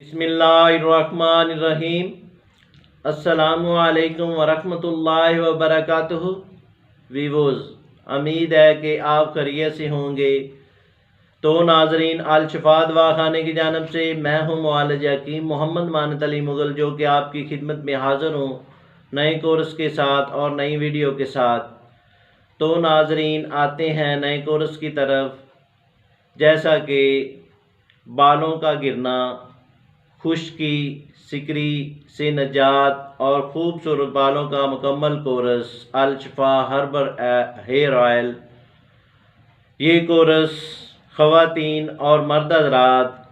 बिस्मिल्लाहिर्रहमानिर्रहीम। अस्सलामु अलैकुम वरहमतुल्लाहि वबरकातुहू। वीवोज़, उम्मीद है कि आप खैरियत से होंगे। तो नाजरीन, अल शिफा दवाखाने की जानिब से मैं हूँ मुआलिज हकीम मोहम्मद मानत अली मुगल, जो कि आपकी खिदमत में हाज़िर हूँ नए कोर्स के साथ और नई वीडियो के साथ। तो नाजरीन, आते हैं नए कोर्स की तरफ। जैसा कि बालों का गिरना, खुश्की, सिकरी से नजात और ख़ूबसूरत बालों का मुकम्मल कोर्स अल शिफा हर्बल हेयर ऑयल। ये कोर्स ख़वातीन और मर्द हज़रात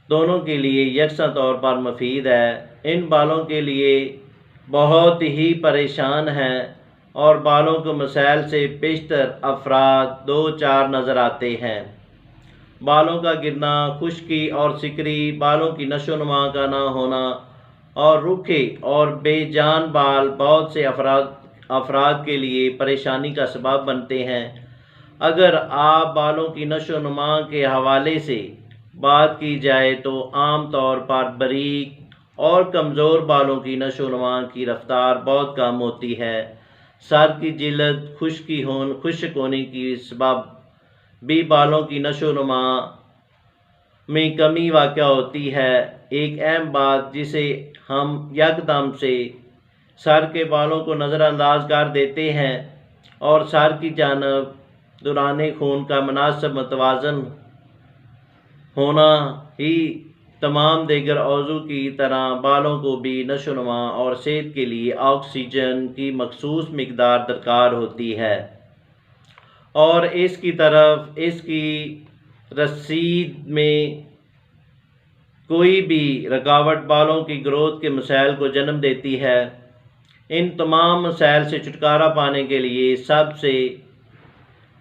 दोनों के लिए यकसा तौर पर मुफीद है। इन बालों के लिए बहुत ही परेशान हैं और बालों के मसाइल से बेशतर अफराद दो चार नज़र आते हैं। बालों का गिरना, खुश्की और सिकरी, बालों की नशोनुमा का ना होना और रूखे और बेजान बाल बहुत से अफराद के लिए परेशानी का सबब बनते हैं। अगर आप बालों की नशोनुमा के हवाले से बात की जाए तो आम तौर पर बारीक और कमज़ोर बालों की नशोनुमा की रफ्तार बहुत कम होती है। सर की जिल्द खुश्क होने की सबब भी बालों की नशोनुमा में कमी वाक़या होती है। एक अहम बात जिसे हम यकदम से सर के बालों को नज़रअंदाज कर देते हैं और सर की जानब दौरान खून का मुनासिब मतवाज़न होना ही तमाम दीगर औज़ू की तरह बालों को भी नशोनुमा और सेहत के लिए ऑक्सीजन की मखसूस मिक़दार दरकार होती है। और इसकी रसीद में कोई भी रुकावट बालों की ग्रोथ के मसाइल को जन्म देती है। इन तमाम मसाइल से छुटकारा पाने के लिए सबसे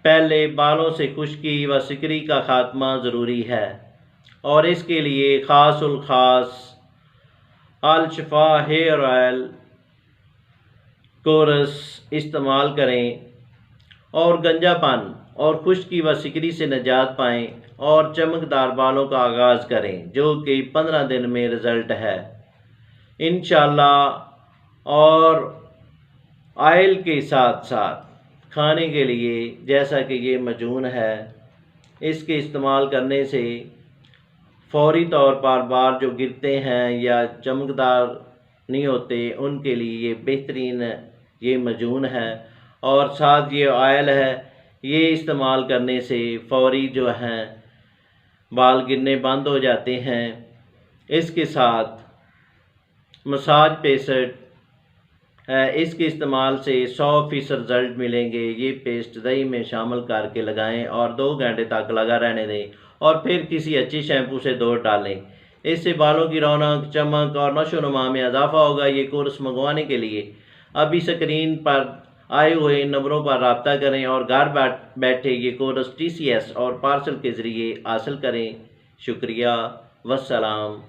पहले बालों से खुश्की व सिकरी का खात्मा ज़रूरी है और इसके लिए ख़ास अल शिफा हेयर ऑयल कोर्स इस्तेमाल करें और गंजापन और खुश्की व सिकरी से निजात पाएँ और चमकदार बालों का आगाज़ करें, जो कि 15 दिन में रिज़ल्ट है इंशाअल्लाह। और ऑयल के साथ साथ खाने के लिए जैसा कि ये मजून है, इसके इस्तेमाल करने से फौरी तौर पर बाल जो गिरते हैं या चमकदार नहीं होते, उनके लिए ये बेहतरीन ये मजून है। और साथ ये ऑयल है, ये इस्तेमाल करने से फौरी जो हैं बाल गिरने बंद हो जाते हैं। इसके साथ मसाज पेस्ट है, इसके इस्तेमाल से 100% रिज़ल्ट मिलेंगे। ये पेस्ट दही में शामिल करके लगाएं और 2 घंटे तक लगा रहने दें और फिर किसी अच्छी शैम्पू से धो डालें। इससे बालों की रौनक, चमक और नशोनुमा में इजाफा होगा। ये कोर्स मंगवाने के लिए अभी स्क्रीन पर आए हुए नंबरों पर रब्ता करें और घर बैठे ये कोर्स TCS और पार्सल के ज़रिए हासिल करें। शुक्रिया, वस्सलाम।